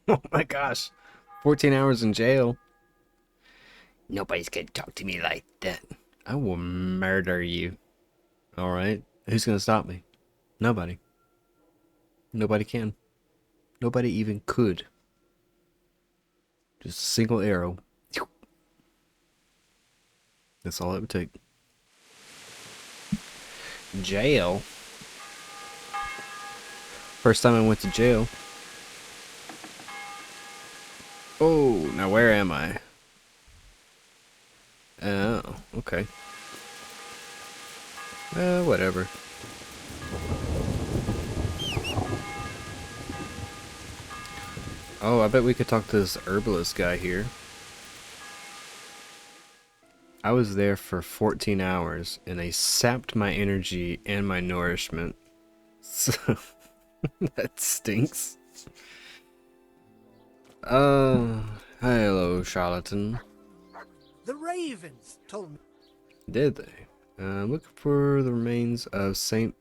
Oh my gosh. 14 hours in jail. Nobody's gonna talk to me like that. I will murder you. Alright? Who's gonna stop me? Nobody. Nobody can. Nobody even could. Just a single arrow. That's all it would take. Jail? First time I went to jail. Oh, now where am I? Oh, okay. Whatever. Oh, I bet we could talk to this herbalist guy here. I was there for 14 hours and they sapped my energy and my nourishment. So that stinks. Hello, charlatan. The ravens told me. Did they? Looking for the remains of Saint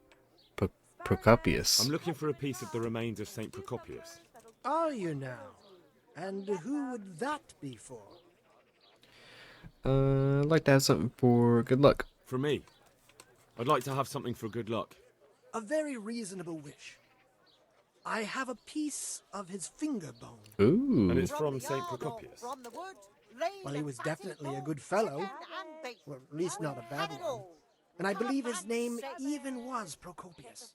Procopius. I'm looking for a piece of the remains of Saint Procopius. Are you now? And who would that be for? I'd like to have something for good luck. For me. I'd like to have something for good luck. A very reasonable wish. I have a piece of his finger bone. Ooh. And it's from Saint Procopius. Well, he was definitely a good fellow. Well, at least not a bad one. And I believe his name even was Procopius.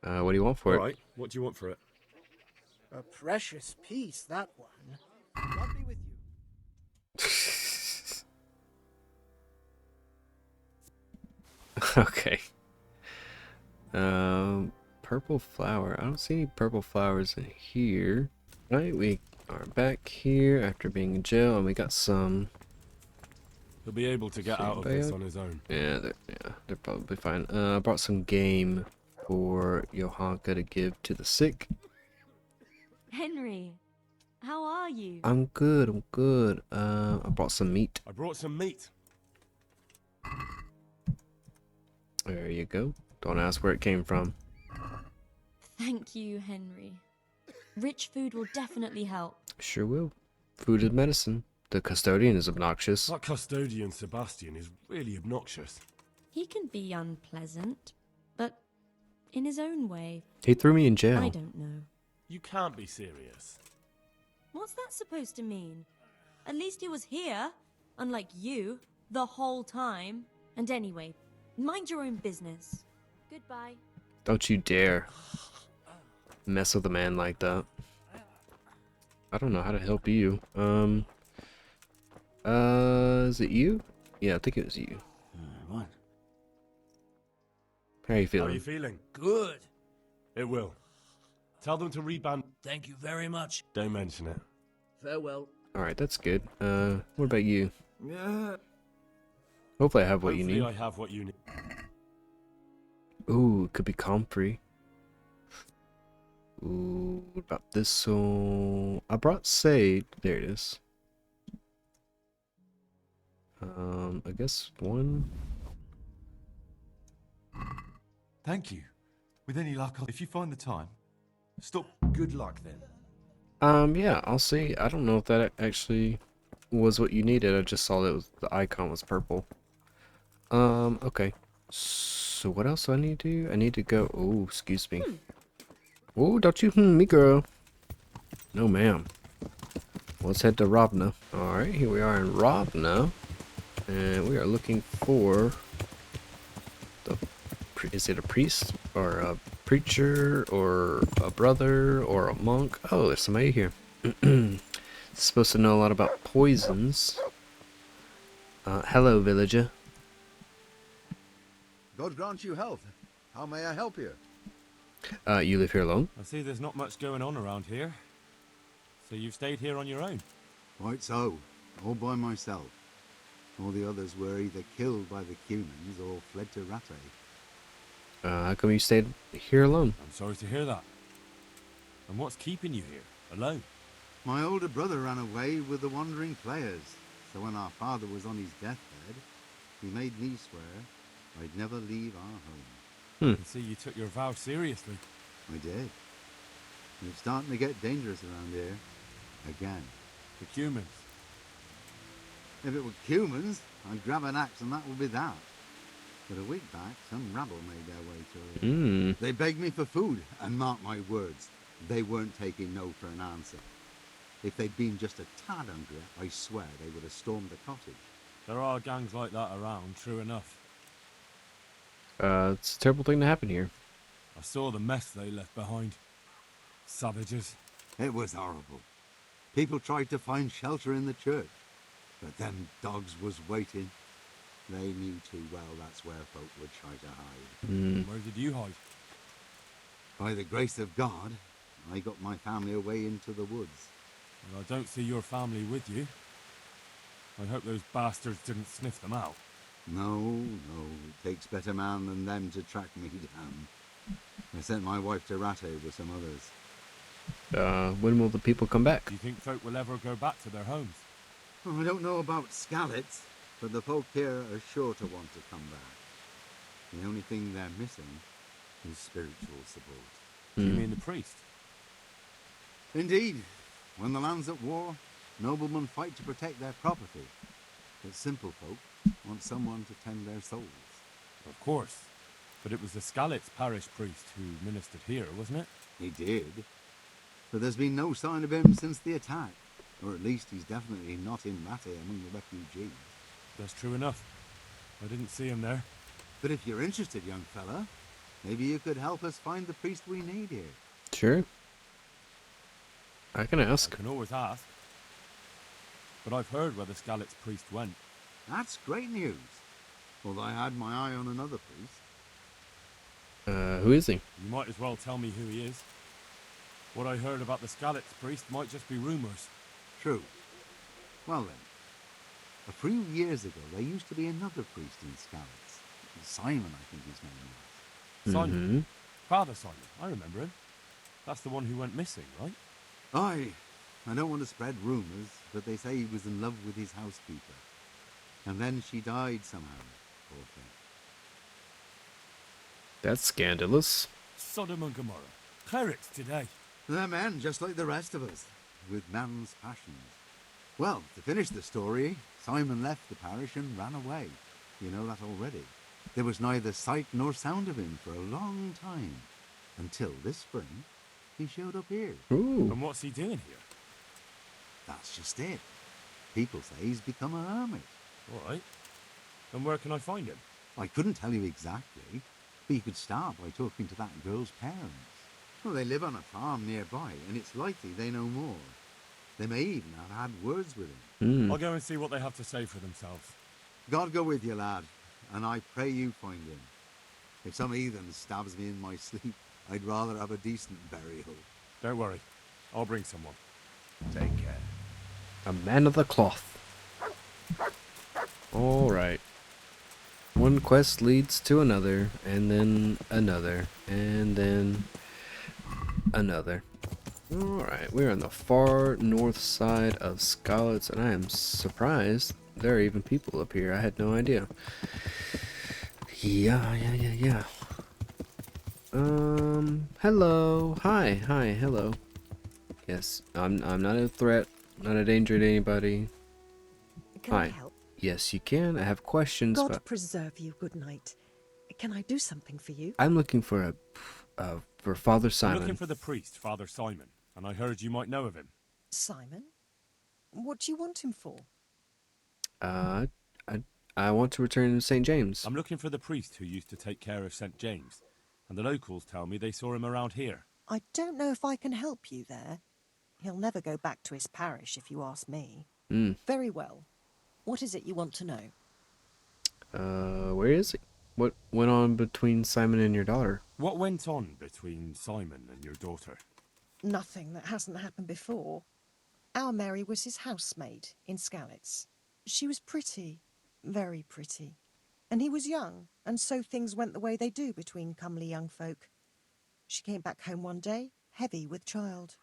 What do you want for it? Alright, what do you want for it? A precious piece, that one. God be with you. Okay. Purple flower. I don't see any purple flowers in here. Right, we are back here after being in jail, and we got some. He'll be able to get out of this on his own. Yeah, they're probably fine. I brought some game for Johanka to give to the sick. Henry, how are you? I'm good. I'm good. I brought some meat. I brought some meat. There you go. Don't ask where it came from. Thank you, Henry. Rich food will definitely help. Sure will. Food is medicine. The custodian is obnoxious. That custodian Sebastian is really obnoxious. He can be unpleasant, but in his own way. He threw me in jail. I don't know. You can't be serious. What's that supposed to mean? At least he was here, unlike you, the whole time. And anyway, mind your own business. Goodbye. Don't you dare mess with a man like that. I don't know how to help you. Is it you? Yeah, I think it was you. What? How are you How feeling? are you feeling? Good. It will. Tell them to reband. Thank you very much. Don't mention it. Farewell. Alright, that's good. What about you? Yeah. Hopefully I have what you Hopefully need. I have what you need. Ooh, it could be comfrey. Ooh, what about this one? I brought sage. There it is. I guess one. Thank you. With any luck, if you find the time, stop. Good luck then. Yeah, I'll see. I don't know if that actually was what you needed. I just saw that the icon was purple. Okay. So what else do I need to do? I need to go. Oh, excuse me. Oh, don't you me, girl. No, ma'am. Let's head to Rovna. Alright, here we are in Rovna. And we are looking for the... Is it a priest? Or a preacher? Or a brother? Or a monk? Oh, there's somebody here. Supposed to know a lot about poisons. Hello, villager. God grant you health. How may I help you? You live here alone? I see there's not much going on around here. So you've stayed here on your own? Quite so. All by myself. All the others were either killed by the humans or fled to Rattay. How come you stayed here alone? I'm sorry to hear that. And what's keeping you here, alone? My older brother ran away with the wandering players, so when our father was on his deathbed, he made me swear I'd never leave our home. I can see you took your vow seriously. I did. It's starting to get dangerous around here. Again. The humans. If it were humans, I'd grab an axe and that would be that. But a week back, some rabble made their way through here. They begged me for food, and mark my words, they weren't taking no for an answer. If they'd been just a tad hungrier, I swear they would have stormed the cottage. There are gangs like that around, true enough. It's a terrible thing to happen here. I saw the mess they left behind. Savages. It was horrible. People tried to find shelter in the church, but them dogs was waiting. They knew too well that's where folk would try to hide. Where did you hide? By the grace of God, I got my family away into the woods. Well, I don't see your family with you. I hope those bastards didn't sniff them out. No, it takes better man than them to track me down. I sent my wife to Ratte with some others. When will the people come back? Do you think folk will ever go back to their homes? I don't know about Skalitz, but the folk here are sure to want to come back. The only thing they're missing is spiritual support. Do you mean the priest? Indeed. When the land's at war, noblemen fight to protect their property. But simple folk want someone to tend their souls. Of course. But it was the Skalitz parish priest who ministered here, wasn't it? He did. But there's been no sign of him since the attack. Or at least he's definitely not in Ratte among the refugees. That's true enough. I didn't see him there. But if you're interested, young fella, maybe you could help us find the priest we need here. Sure. I can I ask. can always ask. But I've heard where the Skalitz priest went. That's great news. Although I had my eye on another priest. Who is he? You might as well tell me who he is. What I heard about the Skalitz priest might just be rumours. True. Well then, a few years ago there used to be another priest in Skalitz. Simon, I think his name was. Simon? Father Simon, I remember him. That's the one who went missing, right? Aye. I don't want to spread rumours, but they say he was in love with his housekeeper. And then she died somehow, poor thing. That's scandalous. Sodom and Gomorrah. Clerics today. They're men, just like the rest of us, with man's passions. Well, to finish the story, Simon left the parish and ran away. You know that already. There was neither sight nor sound of him for a long time. Until this spring, he showed up here. Ooh. And what's he doing here? That's just it. People say he's become a hermit. All right. And where can I find him? I couldn't tell you exactly, but you could start by talking to that girl's parents. Well, they live on a farm nearby, and it's likely they know more. They may even have had words with him. I'll go and see what they have to say for themselves. God go with you, lad, and I pray you find him. If some heathen stabs me in my sleep, I'd rather have a decent burial. Don't worry. I'll bring someone. Take care. A man of the cloth. Alright. One quest leads to another, and then another, and then another. Alright, we're on the far north side of Skalitz, and I am surprised there are even people up here. I had no idea. Yeah. Hello. Hi, hello. Yes, I'm not a threat, not a danger to anybody. Can I Hi. help? Yes, you can. I have questions, God but preserve you, good night. Can I do something for you? I'm looking for for Father I'm Simon. looking for the priest, Father Simon, and I heard you might know of him. Simon? What do you want him for? I want to return to St. James. I'm looking for the priest who used to take care of St. James, and the locals tell me they saw him around here. I don't know if I can help you there. He'll never go back to his parish, if you ask me. Very well. What is it you want to know? Where is he? What went on between Simon and your daughter? What went on between Simon and your daughter? Nothing that hasn't happened before. Our Mary was his housemaid in Skalitz. She was pretty, very pretty. And he was young, and so things went the way they do between comely young folk. She came back home one day, heavy with child.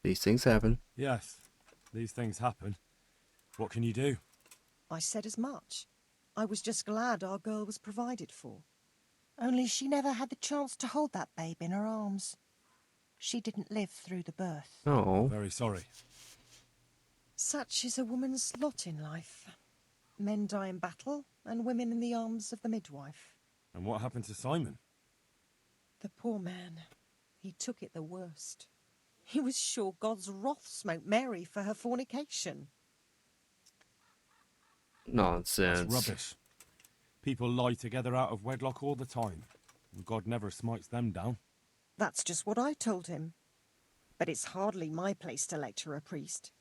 These things happen. Yes, these things happen. What can you do? I said as much. I was just glad our girl was provided for. Only she never had the chance to hold that babe in her arms. She didn't live through the birth. Oh. Very sorry. Such is a woman's lot in life. Men die in battle, and women in the arms of the midwife. And what happened to Simon? The poor man. He took it the worst. He was sure God's wrath smote Mary for her fornication. Nonsense. That's rubbish. People lie together out of wedlock all the time, and God never smites them down. That's just what I told him. But it's hardly my place to lecture a priest.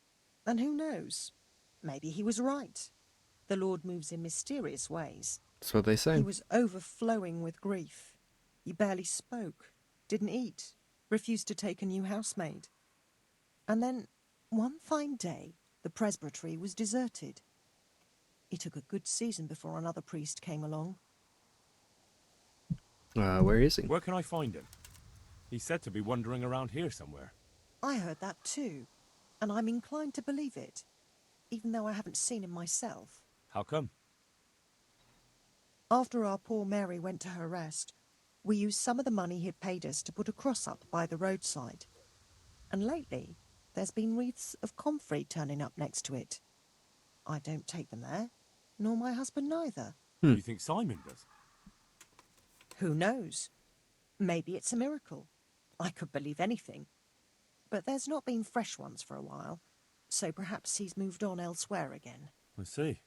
And who knows? Maybe he was right. The Lord moves in mysterious ways. That's what they say. He was overflowing with grief. He barely spoke, didn't eat, refused to take a new housemaid. And then, one fine day, the presbytery was deserted. It took a good season before another priest came along. Where is he? Where can I find him? He's said to be wandering around here somewhere. I heard that too, and I'm inclined to believe it, even though I haven't seen him myself. How come? After our poor Mary went to her rest, we used some of the money he'd paid us to put a cross up by the roadside. And lately, there's been wreaths of comfrey turning up next to it. I don't take them there, nor my husband neither. You think Simon does? Who knows? Maybe it's a miracle. I could believe anything. But there's not been fresh ones for a while, so perhaps he's moved on elsewhere again. I see.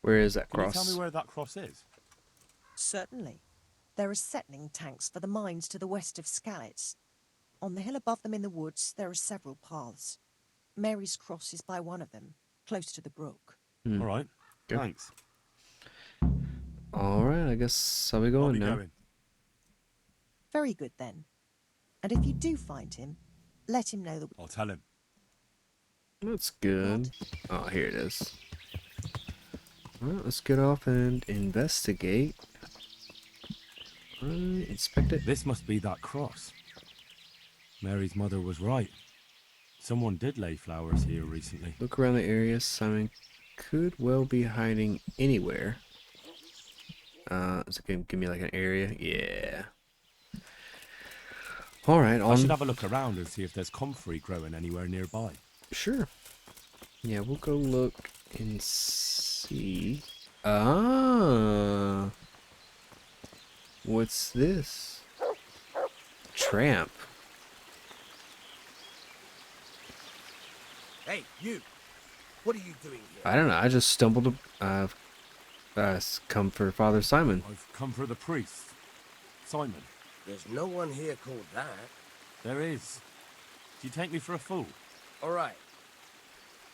Where is that Can you cross? tell me where that cross is? Certainly. There are settling tanks for the mines to the west of Skalitz. On the hill above them in the woods, there are several paths. Mary's cross is by one of them, close to the brook. All right. Good. Thanks. All right, I guess I'll be I'll going be now. going. Very good, then. And if you do find him, let him know that... I'll tell him. That's good. Oh, here it is. Well, let's get off and investigate. Inspect it. This must be that cross. Mary's mother was right. Someone did lay flowers here recently. Look around the area. Simon could well be hiding anywhere. So give me like an area. Yeah. All right. I should have a look around and see if there's comfrey growing anywhere nearby. Sure. Yeah, we'll go look and see. Ah. What's this? Tramp. Hey, you! What are you doing here? I don't know. I just stumbled. I've come for Father Simon. I've come for the priest. Simon. There's no one here called that. There is. Do you take me for a fool? All right.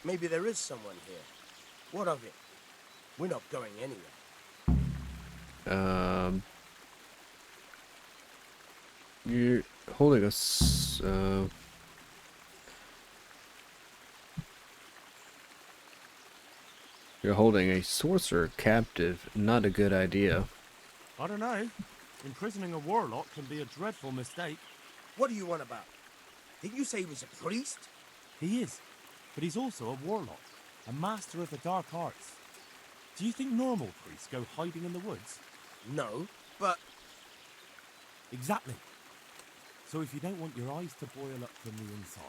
Maybe there is someone here. What of it? We're not going anywhere. You're holding you're holding a sorcerer captive. Not a good idea. I don't know. Imprisoning a warlock can be a dreadful mistake. What do you want about? Didn't you say he was a priest? He is. But he's also a warlock. A master of the dark arts. Do you think normal priests go hiding in the woods? No, but... Exactly. So if you don't want your eyes to boil up from the inside,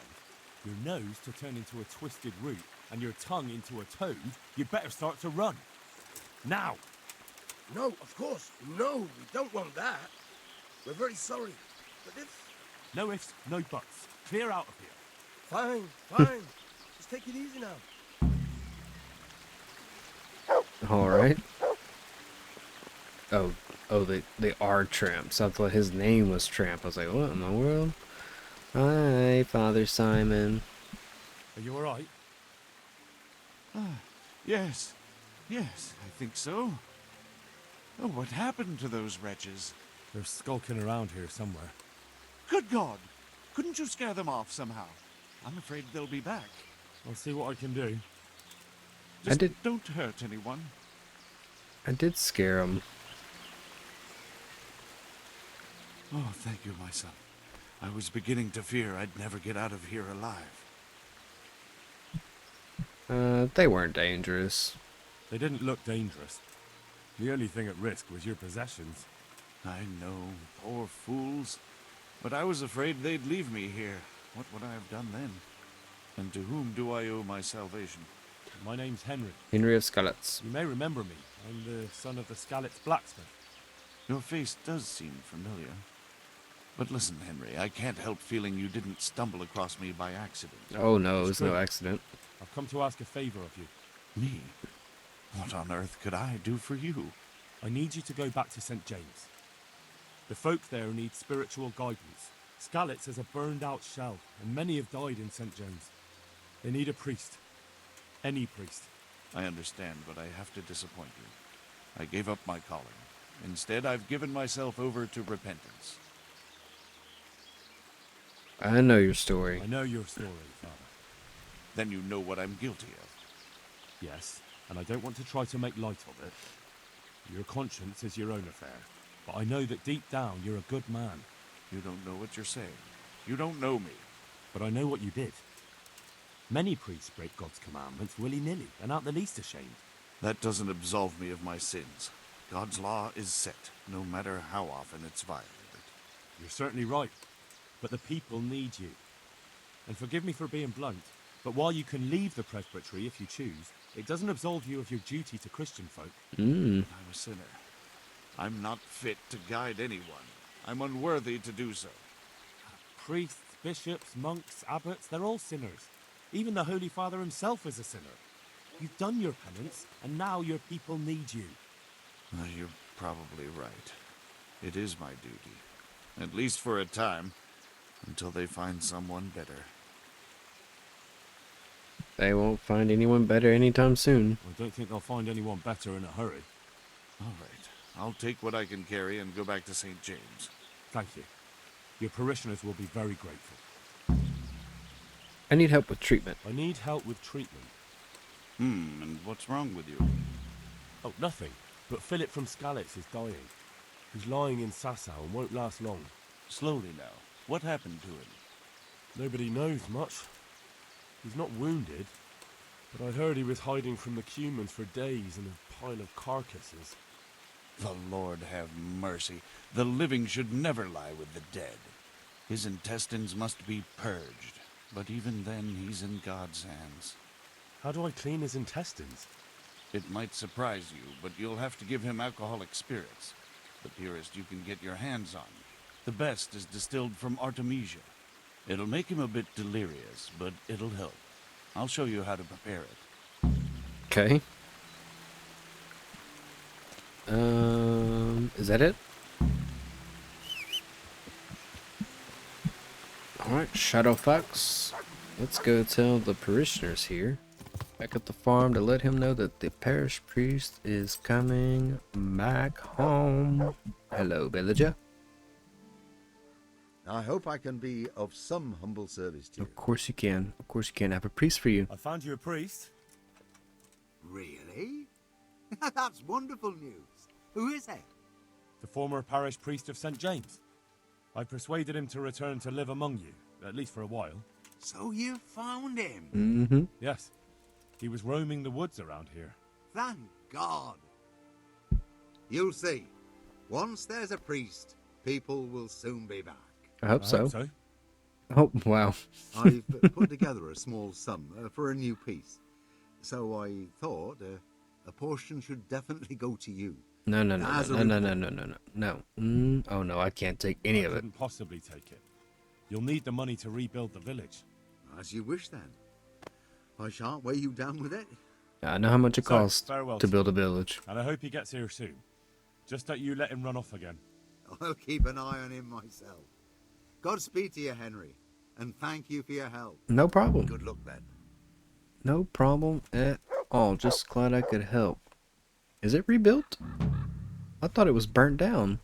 your nose to turn into a twisted root, and your tongue into a toad, you'd better start to run. Now! No, of course. No, we don't want that. We're very sorry. But if... No ifs, no buts. Clear out of here. Fine, fine. Just take it easy now. All right. Oh, they are tramps. I thought his name was Tramp. I was like, what in the world? Hi, Father Simon. Are you alright? Yes. Yes, I think so. Oh, what happened to those wretches? They're skulking around here somewhere. Good God! Couldn't you scare them off somehow? I'm afraid they'll be back. I'll see what I can do. Just did- don't hurt anyone. I did scare him. Oh, thank you, my son. I was beginning to fear I'd never get out of here alive. They weren't dangerous. They didn't look dangerous. The only thing at risk was your possessions. I know, poor fools. But I was afraid they'd leave me here. What would I have done then? And to whom do I owe my salvation? My name's Henry. Henry of Skalitz. You may remember me. I'm the son of the Skalitz blacksmith. Your face does seem familiar. But listen, Henry, I can't help feeling you didn't stumble across me by accident. Oh no, it was no accident. I've come to ask a favor of you. Me? What on earth could I do for you? I need you to go back to St. James. The folk there need spiritual guidance. Skalitz is a burned-out shell, and many have died in St. James. They need a priest. Any priest. I understand, but I have to disappoint you. I gave up my calling. Instead, I've given myself over to repentance. I know your story. I know your story, Father. Then you know what I'm guilty of. Yes, and I don't want to try to make light of it. Your conscience is your own affair, but I know that deep down you're a good man. You don't know what you're saying. You don't know me. But I know what you did. Many priests break God's commandments willy-nilly and aren't the least ashamed. That doesn't absolve me of my sins. God's law is set, no matter how often it's violated. You're certainly right, but the people need you. And forgive me for being blunt, but while you can leave the presbytery if you choose, it doesn't absolve you of your duty to Christian folk. I'm a sinner. I'm not fit to guide anyone. I'm unworthy to do so. Priests, bishops, monks, abbots, they're all sinners. Even the Holy Father himself is a sinner. You've done your penance, and now your people need you. You're probably right. It is my duty. At least for a time. Until they find someone better. They won't find anyone better anytime soon. I don't think they'll find anyone better in a hurry. All right. I'll take what I can carry and go back to St. James. Thank you. Your parishioners will be very grateful. I need help with treatment. I need help with treatment. And what's wrong with you? Oh, nothing. But Philip from Skalitz is dying. He's lying in Sasau and won't last long. Slowly now. What happened to him? Nobody knows much. He's not wounded, but I heard he was hiding from the Cumans for days in a pile of carcasses. The Lord have mercy. The living should never lie with the dead. His intestines must be purged, but even then he's in God's hands. How do I clean his intestines? It might surprise you, but you'll have to give him alcoholic spirits. The purest you can get your hands on. The best is distilled from Artemisia. It'll make him a bit delirious, but it'll help. I'll show you how to prepare it. Okay. Is that it? Alright, Shadowfox. Let's go tell the parishioners here back at the farm to let him know that the parish priest is coming back home. Hello, villager. I hope I can be of some humble service to you. Of course you can. Of course you can. I have a priest for you. I found you a priest. Really? That's wonderful news. Who is it? The former parish priest of St. James. I persuaded him to return to live among you, at least for a while. So you found him? Mm-hmm. Yes. He was roaming the woods around here. Thank God. You'll see. Once there's a priest, people will soon be back. I hope so. Oh, wow. I've put together a small sum for a new piece. So I thought a portion should definitely go to you. No. Oh no, I can't take any of it. Couldn't possibly take it. You'll need the money to rebuild the village. As you wish then. I shan't weigh you down with it. I know how much it costs farewell to build a village. And I hope he gets here soon. Just don't you let him run off again. I'll keep an eye on him myself. Godspeed to you, Henry. And thank you for your help. No problem. Good luck then. No problem at all. Just glad I could help. Is it rebuilt? I thought it was burnt down.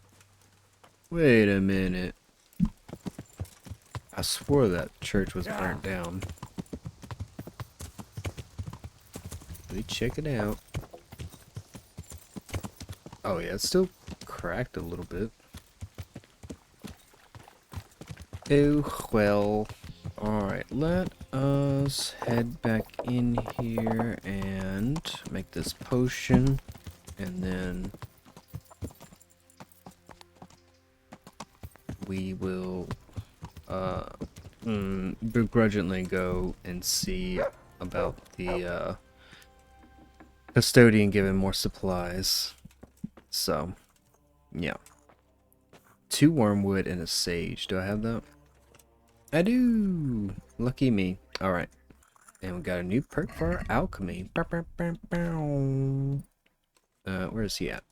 Wait a minute. I swore that church was burnt down. Let me check it out. Oh yeah, it's still cracked a little bit. Oh well. Alright, let us head back in here and make this potion. And then we will begrudgingly go and see about the custodian giving more supplies. So, yeah. 2 wormwood and a sage. Do I have that? I do! Lucky me. Alright. And we got a new perk for our alchemy. Bow, bow, bow, bow. Where is he at?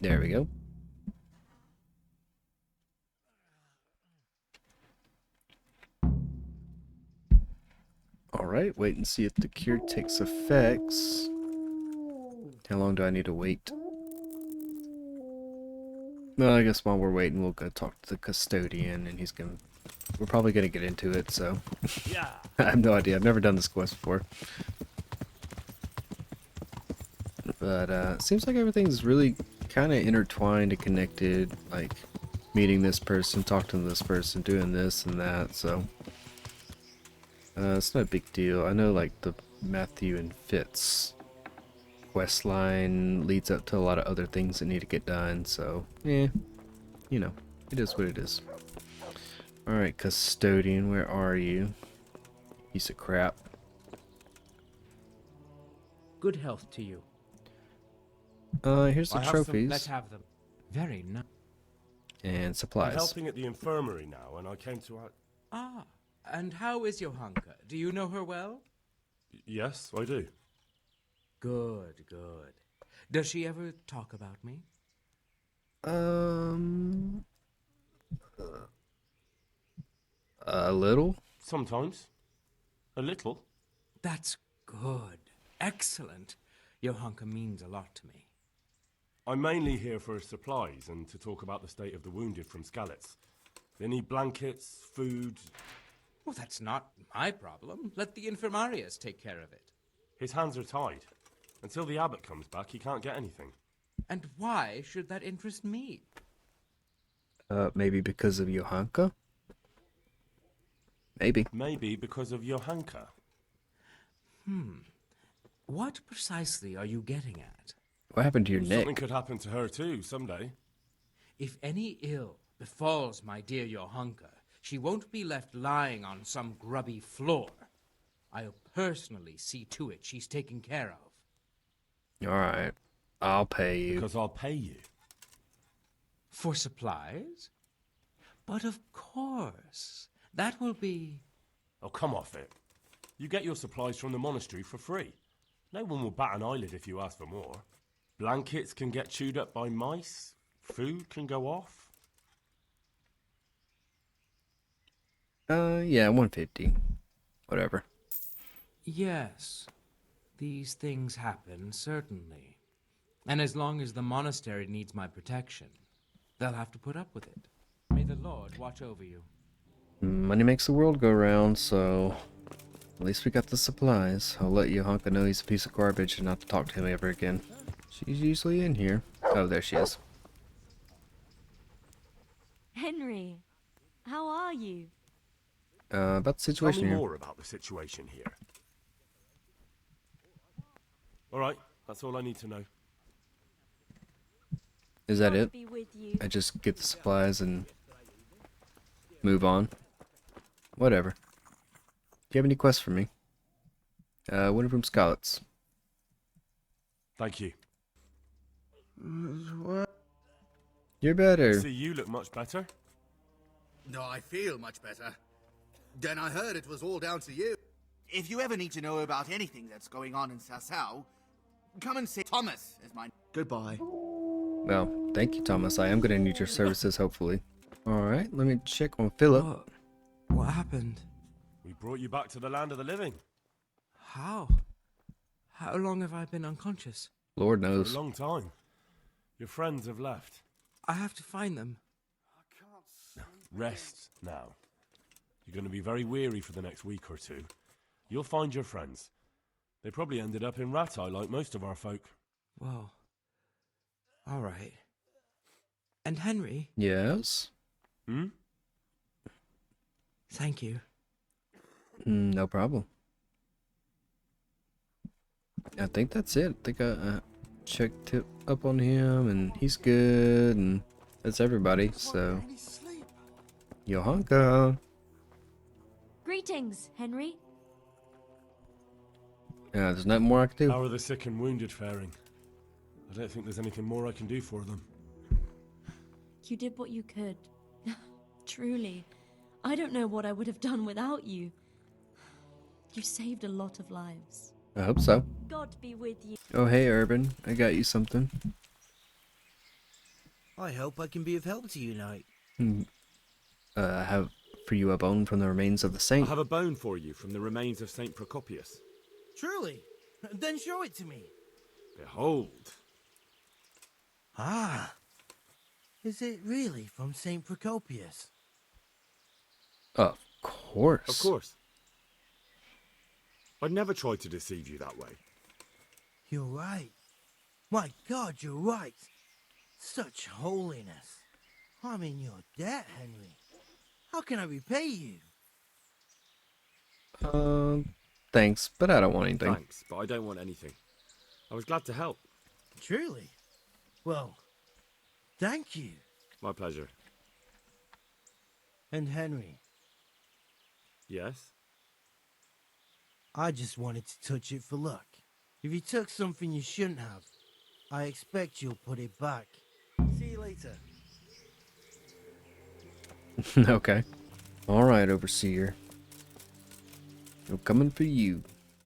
There we go. Alright, wait and see if the cure takes effects. How long do I need to wait? Well, I guess while we're waiting, we'll go talk to the custodian, and he's gonna... We're probably gonna get into it, so... Yeah. I have no idea. I've never done this quest before. But, it seems like everything's really kind of intertwined and connected. Like, meeting this person, talking to this person, doing this and that, so... it's not a big deal. I know, like, the Matthew and Fitz quest line leads up to a lot of other things that need to get done, so, yeah, you know, it is what it is. Alright, custodian, where are you? Piece of crap. Good health to you. Here's the I have some- trophies. Let's have them. Very nice. And I'm supplies. helping at the infirmary now, and I came to... Ah, and how is Johanka? Do you know her well? Yes, I do. Good, good. Does she ever talk about me? A little? Sometimes. A little. That's good. Excellent. Johanka means a lot to me. I'm mainly here for supplies and to talk about the state of the wounded from Skalitz. They need blankets, food... Well, that's not my problem. Let the infirmarius take care of it. His hands are tied. Until the abbot comes back, he can't get anything. And why should that interest me? Maybe because of Johanka? Maybe. Maybe because of Johanka. What precisely are you getting at? What happened to your Something neck? could happen to her too, someday. If any ill befalls my dear Johanka, she won't be left lying on some grubby floor. I'll personally see to it she's taken care of. Alright. I'll pay you. Because I'll pay you. For supplies? But of course. That will be... Oh, come off it. You get your supplies from the monastery for free. No one will bat an eyelid if you ask for more. Blankets can get chewed up by mice. Food can go off. Yeah, 150. Whatever. Yes. These things happen, certainly. And as long as the monastery needs my protection, they'll have to put up with it. May the Lord watch over you. Money makes the world go round, so... At least we got the supplies. I'll let Johanka know he's a piece of garbage and not to talk to him ever again. She's usually in here. Oh, there she is. Henry, how are you? About the situation Tell me here. more about the situation here. Alright, that's all I need to know. Is that God it? be with you. I just get the supplies and move on. Whatever. Do you have any quests for me? One from Skalitz. Thank you. You're better. See, you look much better. No, I feel much better. Then I heard it was all down to you. If you ever need to know about anything that's going on in Sasau, come and see Thomas is my... Goodbye. Well, thank you, Thomas. I am going to need your services, hopefully. Alright, let me check on Philip. What happened? We brought you back to the land of the living. How? How long have I been unconscious? Lord For a knows. long time. Your friends have left. I have to find them. Rest now. You're going to be very weary for the next week or two. You'll find your friends. They probably ended up in Ratai like most of our folk. Well, all right. And Henry? Yes? Hmm? Thank you. No problem. I think that's it. I think checked up on him, and he's good, and that's everybody. So, Johanka. Greetings, Henry. Yeah, there's nothing more I can do. How are the sick and wounded faring? I don't think there's anything more I can do for them. You did what you could. Truly. I don't know what I would have done without you. You saved a lot of lives. I hope so. God be with you. Oh, hey, Urban. I got you something. I hope I can be of help to you, Knight. I have for you a bone from the remains of the saint. I have a bone for you from the remains of Saint Procopius. Truly? Then show it to me. Behold. Ah. Is it really from Saint Procopius? Of course. Of course. I'd never try to deceive you that way. You're right. My God, you're right. Such holiness. I'm in your debt, Henry. How can I repay you? Thanks, but I don't want anything. Thanks, but I don't want anything. I was glad to help. Truly? Well, thank you. My pleasure. And Henry, Yes? I just wanted to touch it for luck. If you took something you shouldn't have, I expect you'll put it back. See you later. Okay. Alright, Overseer. I'm coming for you.